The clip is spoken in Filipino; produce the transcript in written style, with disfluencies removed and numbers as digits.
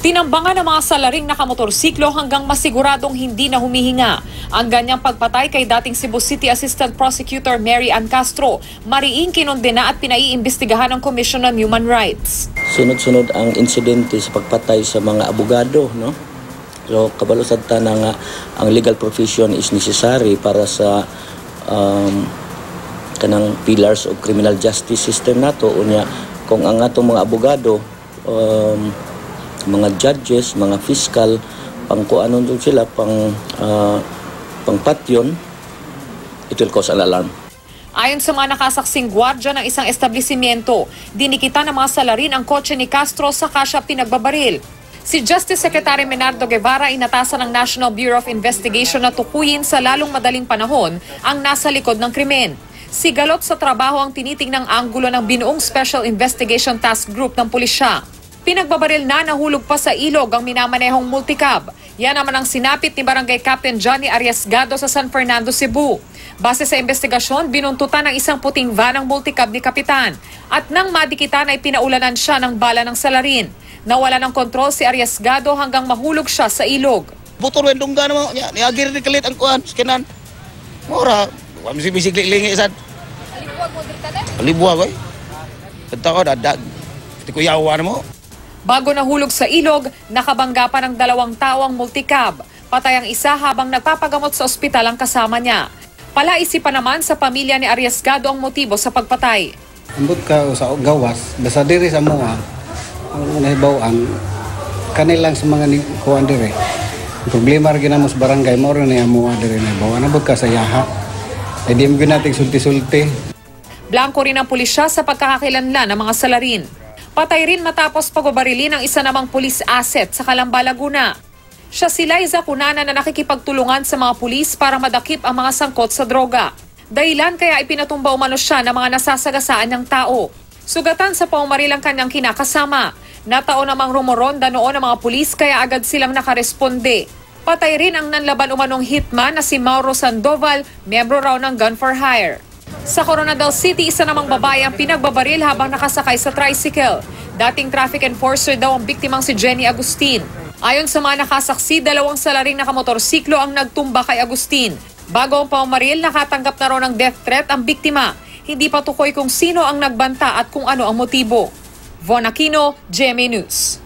Tinambangan ng mga salaring nakamotorsiklo hanggang masiguradong hindi na humihinga. Ang ganyang pagpatay kay dating Cebu City Assistant Prosecutor Mary Ann Castro, mariing kinondena at pinaiimbestigahan ng Commission on Human Rights. Sunod-sunod ang insidente sa pagpatay sa mga abogado, no? So kabalo sad ta na nga ang legal profession is necessary para sa kanang pillars of criminal justice system nato. Unya kung ang atong mga abogado, mga judges, mga fiscal, pangkuanon dun sila, pangpatyon, it will cause an alarm. Ayon sa mga nakasaksing gwardya ng isang establishmento, dinikita ng mga salarin ang kotse ni Castro saka siya pinagbabaril. Si Justice Secretary Menardo Guevara inatasan ng National Bureau of Investigation na tukuyin sa lalong madaling panahon ang nasa likod ng krimen. Sigalot sa trabaho ang tinitingnang anggulo ng binuong Special Investigation Task Group ng pulisya. Pinagbabaril na nahulog pa sa ilog ang minamanehong multicab. Yan naman ang sinapit ni Barangay Captain Johnny Arriesgado sa San Fernando, Cebu. Base sa investigasyon, binuntutan ng isang puting van ang multicab ni Kapitan. At nang madikitan ay pinaulanan siya ng bala ng salarin. Nawala ng kontrol si Arriesgado hanggang mahulog siya sa ilog. Butor wendong gana mo, niagir ni kalit ang kuhan, skinan. Mora, wamsi bisikli lingi sad. Alibuag mo din ka na? Alibuag oy. Tanta ko dadag. Ti kuyawan mo. Bago nahulog sa ilog, nakabangga pa ng 2 tao ang multicab. Patay ang isa habang nagpapagamot sa ospital ang kasama niya. Palaisipan naman sa pamilya ni Arriesgado ang motibo sa pagpatay. Ambot ka sa gawas, basta diri sa mga ang nahibawan, kanilang sa mga kuhan diri. Problema rin ginamos barangay, mo rin na mga diri nahibawan. Ambot ka sa yaha, hindi mo ginating sulti-sulti. Blanco rin ang pulisya sa pagkakakilanlan ng mga salarin. Patay rin matapos pagbabarilin ang isa namang police asset sa Calamba, Laguna. Siya si Liza Cunana na nakikipagtulungan sa mga pulis para madakip ang mga sangkot sa droga. Dahilan kaya ipinatumba umano siya ng mga nasasagasaan ng tao. Sugatan sa paumaril ang kanyang kinakasama. Nataon namang rumoronda noon ang mga pulis kaya agad silang nakaresponde. Patay rin ang nanlaban umanong hitman na si Mauro Sandoval, miyembro raw ng Gun for Hire. Sa Coronadal City, isa namang babae ang pinagbabaril habang nakasakay sa tricycle. Dating traffic enforcer daw ang biktimang si Jenny Agustin. Ayon sa mga nakasaksi, 2 salaring nakamotorsiklo ang nagtumba kay Agustin. Bago ang paumaril, nakatanggap na raw ng death threat ang biktima. Hindi pa tukoy kung sino ang nagbanta at kung ano ang motibo. Von Aquino, GMA News.